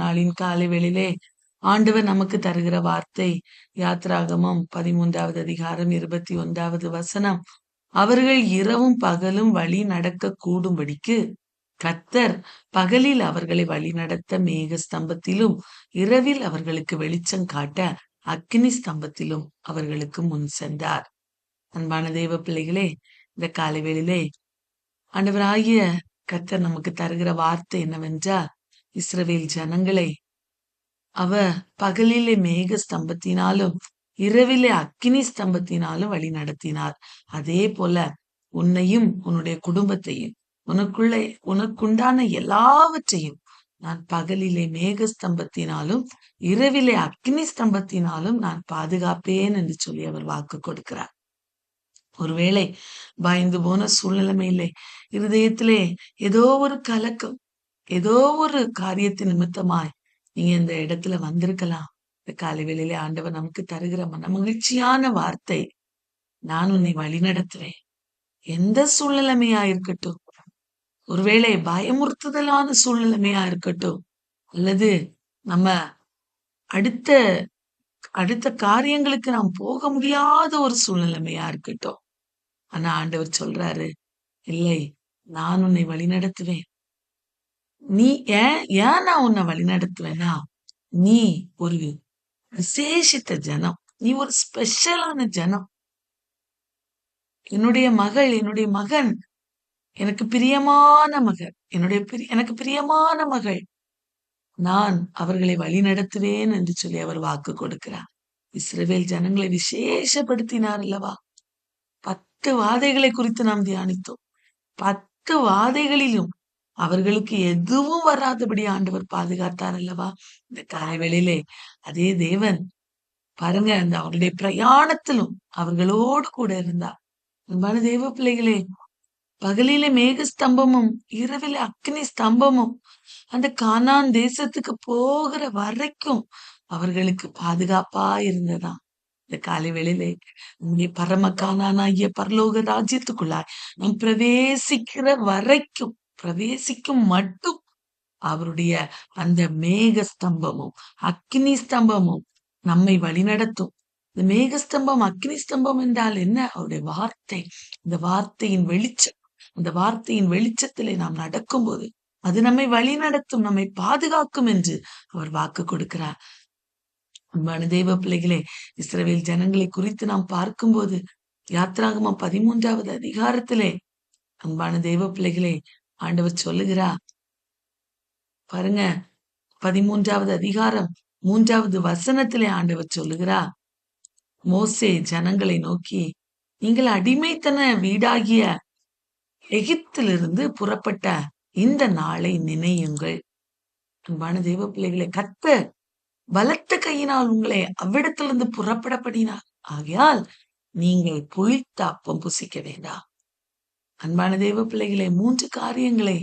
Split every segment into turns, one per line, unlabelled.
நாளின் காலை வேளையிலே ஆண்டவர் நமக்கு தருகிற வார்த்தை யாத்ராகமம் 13வது அதிகாரம் 21வது வசனம். அவர்கள் இரவும் பகலும் வழி நடக்க கூடும்படிக்கு கர்த்தர் பகலில் அவர்களை வழிநடத்த மேக ஸ்தம்பத்திலும் இரவில் அவர்களுக்கு வெளிச்சம் காட்ட அக்கினி ஸ்தம்பத்திலும் அவர்களுக்கு முன் சென்றார். அன்பான தேவ பிள்ளைகளே, இந்த காலை வேளையிலே ஆண்டவராகிய கர்த்தர் நமக்கு தருகிற வார்த்தை என்னவென்றால், இஸ்ரவேல் ஜனங்களை அவர் பகலிலே மேக ஸ்தம்பத்தினாலும் இரவிலே அக்கினி ஸ்தம்பத்தினாலும் வழி நடத்தினார். அதே போல உன்னையும் உன்னுடைய குடும்பத்தையும் உனக்குண்டான எல்லாவற்றையும் நான் பகலிலே மேக ஸ்தம்பத்தினாலும் இரவிலே அக்கினி ஸ்தம்பத்தினாலும் நான் பாதுகாப்பேன் என்று சொல்லி அவர் வாக்கு கொடுக்கிறார். ஒருவேளை பயந்து போன சூழ்நிலைமையிலே இருதயத்திலே ஏதோ ஒரு கலக்கம், ஏதோ ஒரு காரியத்தின் நிமித்தமாய் நீங்க இந்த இடத்துல வந்திருக்கலாம். இந்த காலை வேளையிலே ஆண்டவர் நமக்கு தருகிற மகிழ்ச்சியான வார்த்தை, நான் உன்னை வழி நடத்துவேன். எந்த சூழ்நிலைமையா இருக்கட்டும், ஒருவேளை பயமுறுத்துதலான சூழ்நிலைமையா இருக்கட்டும், அல்லது நம்ம அடுத்த அடுத்த காரியங்களுக்கு நாம் போக முடியாத ஒரு சூழ்நிலைமையா இருக்கட்டும், ஆனா ஆண்டவர் சொல்றாரு, இல்லை, நான் உன்னை வழி நடத்துவேன். நீ ஏன் நான் உன்னை வழி நடத்துவேனா, நீ ஒரு விசேஷித்த ஜனம், நீ ஒரு ஸ்பெஷலான ஜனம். என்னுடைய மகள், என்னுடைய மகன், எனக்கு பிரியமான மகள், எனக்கு பிரியமான மகள், நான் அவர்களை வழி நடத்துவேன் என்று சொல்லி அவர் வாக்கு கொடுக்கிறார். இஸ்ரவேல் ஜனங்களை விசேஷப்படுத்தினார் அல்லவா? 10 வாதைகளை குறித்து நாம் தியானித்தோம். 10 வாதைகளிலும் அவர்களுக்கு எதுவும் வராதபடி ஆண்டவர் பாதுகாத்தார் அல்லவா? இந்த காலை வேளையிலே அதே தேவன் பாருங்க, அந்த அவருடைய பிரயாணத்திலும் அவர்களோடு கூட இருந்தார். அன்பான தேவ பிள்ளைகளே, பகலிலே மேக ஸ்தம்பமும் இரவிலே அக்னி ஸ்தம்பமும் அந்த கானான் தேசத்துக்கு போகிற வரைக்கும் அவர்களுக்கு பாதுகாப்பா இருந்ததாம். இந்த காலை வேளையிலே நம்முடைய பரம கானானாகிய பரலோக ராஜ்யத்துக்குள்ளாய் நாம் பிரவேசிக்கும் மட்டும் அவருடைய அந்த மேக ஸ்தம்பமும் அக்னி ஸ்தம்பமும் நம்மை வழிநடத்தும். இந்த மேகஸ்தம்பம் அக்னி ஸ்தம்பம் என்றால் என்ன? அவருடைய வார்த்தை. இந்த வார்த்தையின் வெளிச்சம், அந்த வார்த்தையின் வெளிச்சத்திலே நாம் நடக்கும்போது அது நம்மை வழி நடத்தும், நம்மை பாதுகாக்கும் என்று அவர் வாக்கு கொடுக்கிறார். அன்பான தேவ பிள்ளைகளே, இஸ்ரவேல் ஜனங்களை குறித்து நாம் பார்க்கும்போது யாத்ராகமம் 13வது அதிகாரத்திலே அன்பான தேவ பிள்ளைகளே ஆண்டவர் சொல்லுகிறார் பாருங்க, 13வது அதிகாரம் 3வது வசனத்திலே ஆண்டவர் சொல்லுகிறார், மோசே ஜனங்களை நோக்கி, நீங்கள் அடிமைத்தன வீடாகிய எகிப்திலிருந்து புறப்பட்ட இந்த நாளை நினையுங்கள். அன்பான தேவ பிள்ளைகளை, கர்த்தர் பலத்த கையினால் உங்களை அவ்விடத்திலிருந்து புறப்பட பண்ணினார். ஆகையால் நீங்கள் புளித்த அப்பம் புசிக்க வேண்டாம். அன்பான தேவ பிள்ளைகளை, 3 காரியங்களை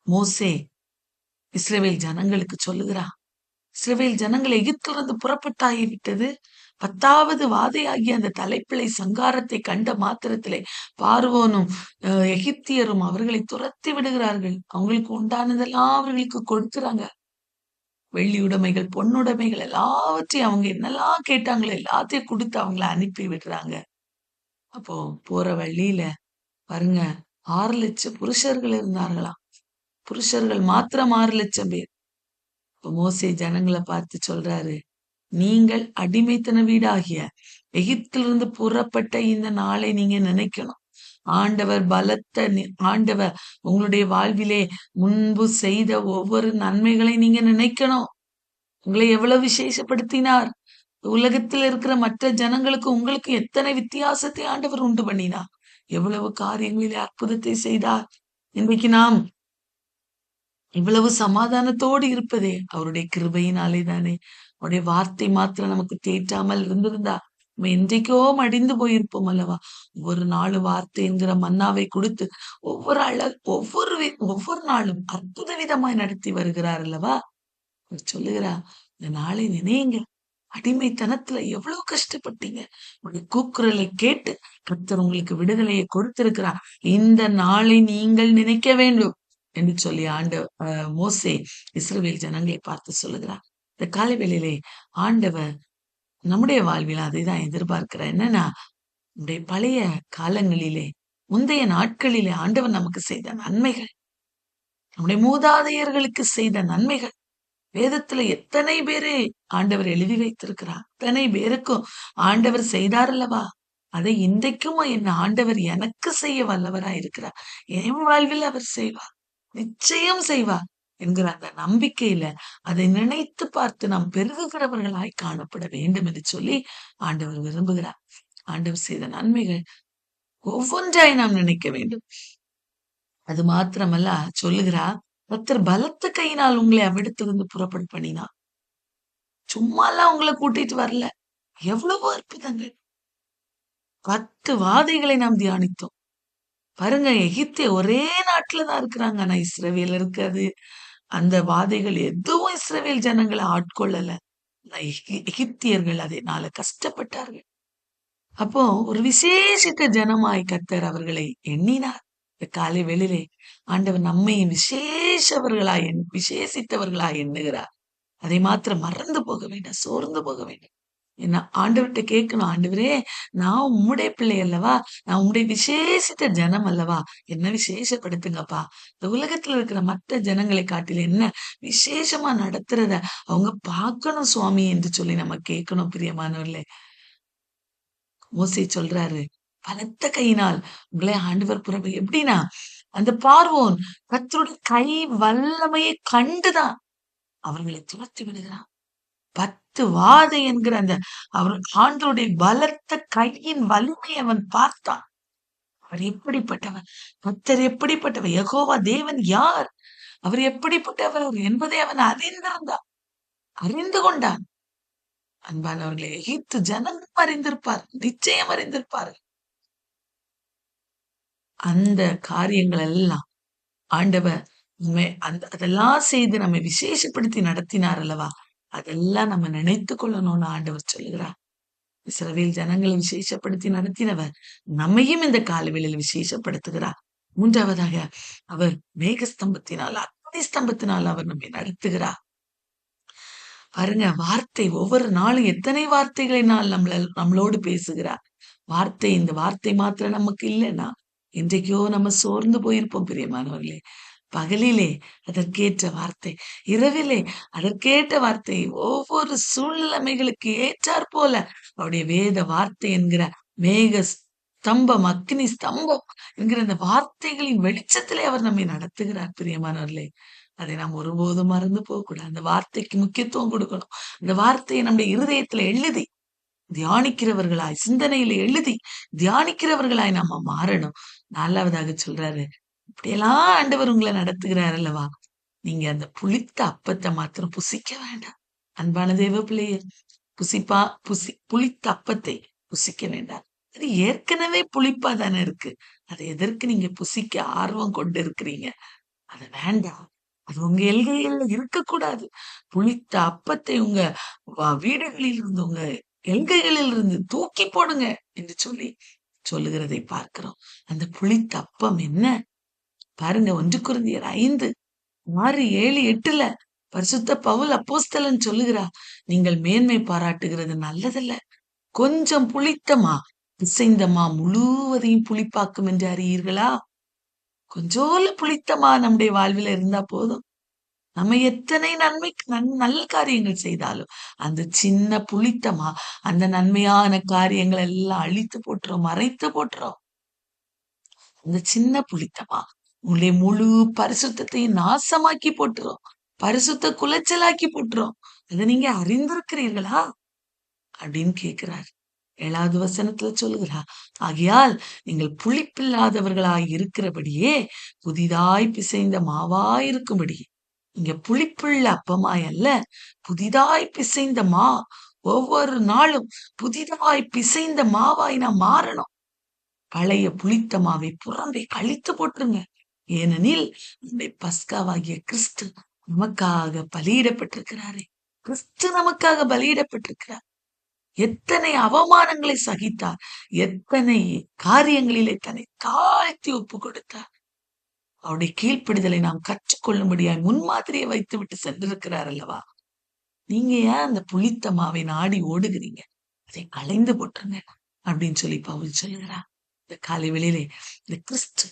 மோசே இஸ்ரவேல் ஜனங்களுக்கு சொல்லுகிறார். இஸ்ரவேல் ஜனங்கள் எகிப்திலிருந்து புறப்பட்டாகிவிட்டது. 10வது வாதையாகிய அந்த தலைப்பிள்ளை சங்காரத்தை கண்ட மாத்திரத்திலே பார்வோனும் எகிப்தியரும் அவர்களை துரத்தி விடுகிறார்கள். அவங்களுக்கு உண்டானதெல்லாம் அவர்களுக்கு கொடுத்துறாங்க. வெள்ளி உடைமைகள், பொன்னுடைமைகள் எல்லாவற்றையும் அவங்க என்னெல்லாம் கேட்டாங்களோ எல்லாத்தையும் கொடுத்து அவங்கள அனுப்பி விடுறாங்க. அப்போ போற வழியில பாருங்க, 6 லட்சம் புருஷர்கள் இருந்தார்களாம். புருஷர்கள் மாத்திரம் 6 லட்சம் பேர். மோசே ஜனங்களை பார்த்து சொல்றாரு, நீங்கள் அடிமைத்தன வீடாகிய எகிப்திலிருந்து புறப்பட்ட இந்த நாளை நீங்க நினைக்கணும். ஆண்டவர் உங்களுடைய வாழ்விலே முன்பு செய்த ஒவ்வொரு நன்மைகளை நீங்க நினைக்கணும். உங்களை எவ்வளவு விசேஷப்படுத்தினார். உலகத்தில் இருக்கிற மற்ற ஜனங்களுக்கு உங்களுக்கு எத்தனை வித்தியாசத்தை ஆண்டவர் உண்டு பண்ணினார். எவ்வளவு காரியங்களிலே அற்புதத்தை செய்தார். இன்றைக்கு நாம் இவ்வளவு சமாதானத்தோடு இருப்பதே அவருடைய கிருபையினாலே தானே. அவருடைய வார்த்தை மாத்திரம் நமக்கு தேற்றாமல் இருந்திருந்தா நம்ம என்றைக்கோ மடிந்து போயிருப்போம் அல்லவா? ஒவ்வொரு நாளும் வார்த்தை என்கிற மன்னாவை கொடுத்து ஒவ்வொரு நாளும் அற்புத விதமாய் நடத்தி வருகிறார் அல்லவா? சொல்லுகிறார், இந்த நாளை நினையுங்க. அடிமைத்தனத்துல எவ்வளவு கஷ்டப்பட்டீங்க. உங்களுடைய கூக்குரலை கேட்டு கர்த்தர் உங்களுக்கு விடுதலையை கொடுத்திருக்கிறார். இந்த நாளை நீங்கள் நினைக்க வேண்டும். என்று சொல்லி மோசே இஸ்ரவேல் ஜனங்களை பார்த்து சொல்லுகிறார். இந்த காலை வேளையிலே ஆண்டவர் நம்முடைய வாழ்வில் அதைதான் எதிர்பார்க்கிறார். என்னன்னா, நம்முடைய பழைய காலங்களிலே, முந்தைய நாட்களிலே ஆண்டவர் நமக்கு செய்த நன்மைகள், நம்முடைய மூதாதையர்களுக்கு செய்த நன்மைகள், வேதத்துல எத்தனை பேரு ஆண்டவர் எழுதி வைத்திருக்கிறார். அத்தனை பேருக்கும் ஆண்டவர் செய்தார் அல்லவா? அதை இன்றைக்கும் என் ஆண்டவர் எனக்கு செய்ய வல்லவராய் இருக்கிறார். என் வாழ்வில் அவர் செய்வார், நிச்சயம் செய்வார் என்கிற அந்த நம்பிக்கையில அதை நினைத்து பார்த்து நாம் பெருகுகிறவர்களாய் காணப்பட வேண்டும் என்று சொல்லி ஆண்டவர் விரும்புகிறார். ஆண்டவர் செய்த நன்மைகள் ஒவ்வொன்றாய் நாம் நினைக்க வேண்டும். அது மாத்திரமல்ல, சொல்லுகிறார், கர்த்தர் பலத்த கையினால் உங்களை அவ்விடத்திலிருந்து புறப்பட பண்ணினார். சும்மாலாம் உங்களை கூட்டிட்டு வரல. எவ்வளவோ அற்புதங்கள். 10 வாதைகளை நாம் தியானித்தோம். பாருங்க, எகிப்திய ஒரே நாட்டுலதான் இருக்கிறாங்க. ஆனா இஸ்ரவேல் இருக்காது. அந்த வாதைகள் எதுவும் இஸ்ரவேல் ஜனங்களை ஆட்கொள்ளல. எகிப்தியர்கள் அதனால கஷ்டப்பட்டார்கள். அப்போ ஒரு விசேஷித்த ஜனமாய் கர்த்தர் அவர்களை எண்ணினார். இந்த காலை வேளையிலே ஆண்டவர் நம்மையும் விசேஷித்தவர்களாய் எண்ணுகிறார். அதை மாத்திரம் மறந்து போக வேண்டாம், சோர்ந்து போக வேண்டாம். என்ன ஆண்டவர்கிட்ட கேட்கணும், ஆண்டவரே, நான் உம்முடைய பிள்ளை அல்லவா, நான் உம்முடைய விசேஷித்த ஜனம் அல்லவா, என்ன விசேஷப்படுத்துங்கப்பா. இந்த உலகத்துல இருக்கிற மற்ற ஜனங்களை காட்டில என்ன விசேஷமா நடத்துறத அவங்க பார்க்கணும் சுவாமி என்று சொல்லி நம்ம கேட்கணும். பிரியமானவர்களே, மோசே சொல்றாரு, பலத்த கையினால் உங்களை ஆண்டவர் எப்படின்னா, அந்த பார்வோன் கர்த்தருடைய கை வல்லமையை கண்டுதான் அவர்களை துரத்தி விடுகிறான். 10 வாதை என்கிற அந்த அவர் ஆண்டவருடைய பலத்த கையின் வலிமையை அவன் பார்த்தான். அவர் எப்படிப்பட்டவர், கர்த்தர் எப்படிப்பட்டவர், யெகோவா தேவன் யார், அவர் எப்படிப்பட்டவர் என்பதை அவன் அறிந்து கொண்டான். அன்பானவர்களே, எகிப்து ஜனங்களும் அறிந்திருப்பார், நிச்சயம் அறிந்திருப்பார். அந்த காரியங்கள் எல்லாம் ஆண்டவர் அதெல்லாம் செய்து நம்மை விசேஷப்படுத்தி நடத்தினார் அல்லவா, அதெல்லாம் நம்ம நினைத்து கொள்ளணும்னு ஆண்டவர் சொல்லுகிறார். இஸ்ரவேல் ஜனங்களை விசேஷப்படுத்தி நடத்தினவர் நம்மையும் இந்த காலவேளையில் விசேஷப்படுத்துகிறார். 3வதாக அவர் மேகஸ்தம்பத்தினால், அக்னி ஸ்தம்பத்தினால் அவர் நம்மை நடத்துகிறார். பாருங்க, வார்த்தை ஒவ்வொரு நாளும் எத்தனை வார்த்தைகளை நம்மளோடு பேசுகிறார். இந்த வார்த்தை மாத்திரம் நமக்கு இல்லைன்னா இன்றைக்கோ நம்ம சோர்ந்து போயிருப்போம். பிரியமானவர்களே, பகலிலே அதற்கேற்ற வார்த்தை, இரவிலே அதற்கேற்ற வார்த்தை, ஒவ்வொரு சூழ்நிலைமைகளுக்கு ஏற்றாற் போல அவருடைய வேத வார்த்தை என்கிற மேக ஸ்தம்பம், அக்னி ஸ்தம்பம் என்கிற அந்த வார்த்தைகளின் வெளிச்சத்திலே அவர் நம்மை நடத்துகிறார். பிரியமானவர்களே, அதை நாம் ஒருபோதும் மறந்து போகக்கூடாது. அந்த வார்த்தைக்கு முக்கியத்துவம் கொடுக்கணும். அந்த வார்த்தையை நம்முடைய இருதயத்துல எழுதி தியானிக்கிறவர்களாய், சிந்தனையில எழுதி தியானிக்கிறவர்களாய் நம்ம மாறணும். 4வதாக சொல்றாரு, இப்படியெல்லாம் ஆண்டவர் உங்களை நடத்துகிறார் அல்லவா, நீங்க அந்த புளித்த அப்பத்தை மாத்திரம் புசிக்க வேண்டாம். அன்பான தேவ பிள்ளையே, புளித்த அப்பத்தை புசிக்க வேண்டாம். அது ஏற்கனவே புளிப்பா தானே இருக்கு. அதை எதற்கு நீங்க புசிக்க ஆர்வம் கொண்டு இருக்கிறீங்க? அது வேண்டாம். அது உங்க எல்கைகள்ல இருக்கக்கூடாது. புளித்த அப்பத்தை உங்க வீடுகளில் இருந்து, உங்க எல்கைகளில் இருந்து தூக்கி போடுங்க என்று சொல்லி சொல்லுகிறதை பார்க்கிறோம். அந்த புளித்த அப்பம் என்ன பாருங்க, 1 கொரிந்தியர் 5:6-7-8 பரிசுத்த பவுல் அப்போஸ்தலன் சொல்லுகிறார், நீங்கள் மேன்மை பாராட்டுகிறது நல்லதல்ல. கொஞ்சம் புளித்தமா பிசைந்தமா முழுவதையும் புளிப்பாக்கும் என்று அறியீர்களா? கொஞ்சோல புளித்தமா நம்முடைய வாழ்வில் இருந்தா போதும். நம்ம எத்தனை நல்ல காரியங்கள் செய்தாலும் அந்த சின்ன புளித்தமா அந்த நன்மையான காரியங்கள் எல்லாம் அழித்து போட்டுரும், மறைத்து போட்டுரும். அந்த சின்ன புளித்தமா உங்களுடைய முழு பரிசுத்தையும் நாசமாக்கி போட்டுரும், பரிசுத்த குலைச்சலாக்கி போட்டுரும். அதை நீங்க அறிந்திருக்கிறீர்களா அப்படின்னு கேட்கிறார். 7வது வசனத்துல சொல்லுகிறார், ஆகையால் நீங்கள் புளிப்பில்லாதவர்களாய் இருக்கிறபடியே புதிதாய் பிசைந்த மாவாய் இருக்கும்படி. இங்க புளிப்புள்ள அப்பமாய் அல்ல, புதிதாய் பிசைந்த மா. ஒவ்வொரு நாளும் புதிதாய் பிசைந்த மாவாய் நாம் மாறணும். பழைய புளித்த மாவை புறம்பே கழித்து போட்டுருங்க. ஏனெனில் நம்முடைய பஸ்காவாகிய கிறிஸ்து நமக்காக பலியிடப்பட்டிருக்கிறாரே. கிறிஸ்து நமக்காக பலியிடப்பட்டிருக்கிறார். எத்தனை அவமானங்களை சகித்தார், எத்தனை காரியங்களிலே தன்னை தாழ்த்தி ஒப்பு கொடுத்தார். அவருடைய கீழ்ப்படிதலை நாம் கற்றுக்கொள்ளும்படியாய் முன்மாதிரியை வைத்து விட்டு சென்றிருக்கிறார் அல்லவா? நீங்க ஏன் அந்த புளித்த மாவை நாடி ஓடுகிறீங்க? அதை களைந்து போட்டுருங்க அப்படின்னு சொல்லி பவுல் சொல்லுகிறார். இந்த காலை வேளையிலே இந்த கிறிஸ்து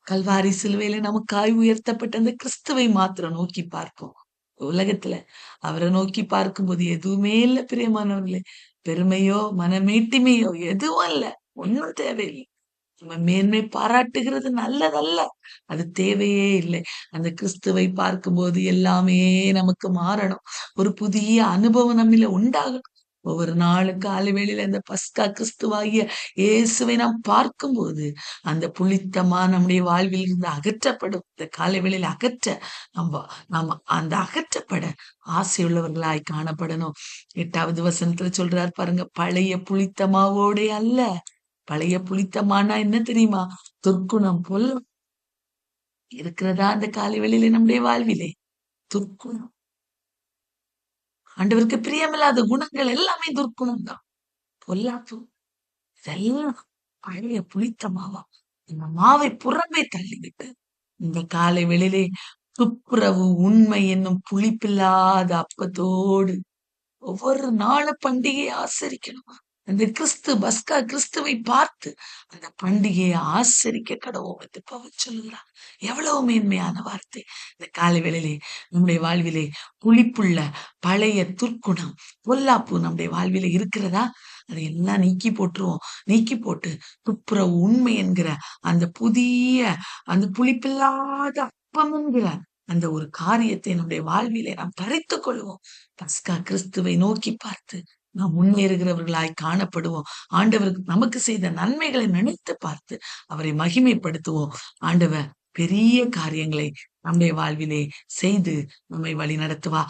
கல்வாரி சிலுவையில நமக்காய் உயர்த்தப்பட்ட அந்த கிறிஸ்துவை மாத்திரம் நோக்கி பார்ப்போம். உலகத்துல அவரை நோக்கி பார்க்கும்போது எதுவுமே இல்ல பிரியமானவர்களே. பெருமையோ மனமேட்டிமையோ எதுவும் இல்ல. ஒண்ணும் தேவையில்லை. நம்ம மேன்மை பாராட்டுகிறது நல்லதல்ல. அது தேவையே இல்லை. அந்த கிறிஸ்துவை பார்க்கும்போது எல்லாமே நமக்கு மாறணும். ஒரு புதிய அனுபவம் நம்மில உண்டாகணும். ஒவ்வொரு நாளும் காலை வேளையில அந்த பஸ்கா கிறிஸ்துவாகிய இயேசுவை நாம் பார்க்கும்போது, அந்த புளித்தமா நம்முடைய வாழ்வில் இருந்து அகற்றப்படும். இந்த காலை வேளையில நம்ப நாம அந்த அகற்றப்பட ஆசையுள்ளவர்களாய் காணப்படணும். 8வது வசனத்துல சொல்றார் பாருங்க, பழைய புளித்தமாவோடே அல்ல. பழைய புளித்தமானா என்ன தெரியுமா? துர்க்குணம் போல் இருக்கிறதா அந்த காலை வேளையிலே நம்முடைய வாழ்விலே? துர்க்குணம். ஆண்டவருக்கு பிரியமில்லாத குணங்கள் எல்லாமே துர்க்குணம் தான். பொல்லாப்பு. இதெல்லாம் பழைய புளித்தமாவா? இந்த மாவை புறம்பே தள்ளிவிட்டு, இந்த காலை வேளையிலே துப்புரவு உண்மை என்னும் புளிப்பில்லாத அப்பத்தோடு ஒவ்வொரு நாளும் பண்டிகையை ஆசரிக்கணும். அந்த பஸ்கா கிறிஸ்துவை பார்த்து அந்த பண்டிகையை ஆசரிக்க கடவோம் என்று பவுல் சொல்லுகிறார். எவ்வளவு மேன்மையான வார்த்தை! இந்த காலை வேளையிலே நம்முடைய வாழ்விலே புளிப்புள்ள பழைய துர்க்குணம், பொல்லாப்பு நம்முடைய வாழ்விலே இருக்கிறதா? அதையெல்லாம் நீக்கி போட்டுருவோம். நீக்கி போட்டு துப்புரவு உண்மை என்கிற அந்த புதிய அந்த புளிப்பில்லாத அப்பம் என்கிற அந்த ஒரு காரியத்தை நம்முடைய வாழ்விலே நாம் தரித்துக் கொள்வோம். பஸ்கா கிறிஸ்துவை நோக்கி பார்த்து நாம் முன்னேறுகிறவர்களாய் காணப்படுவோம். ஆண்டவருக்கு நமக்கு செய்த நன்மைகளை நினைத்து பார்த்து அவரை மகிமைப்படுத்துவோம். ஆண்டவர் பெரிய காரியங்களை நம்முடைய வாழ்விலே செய்து நம்மை வழி நடத்துவா.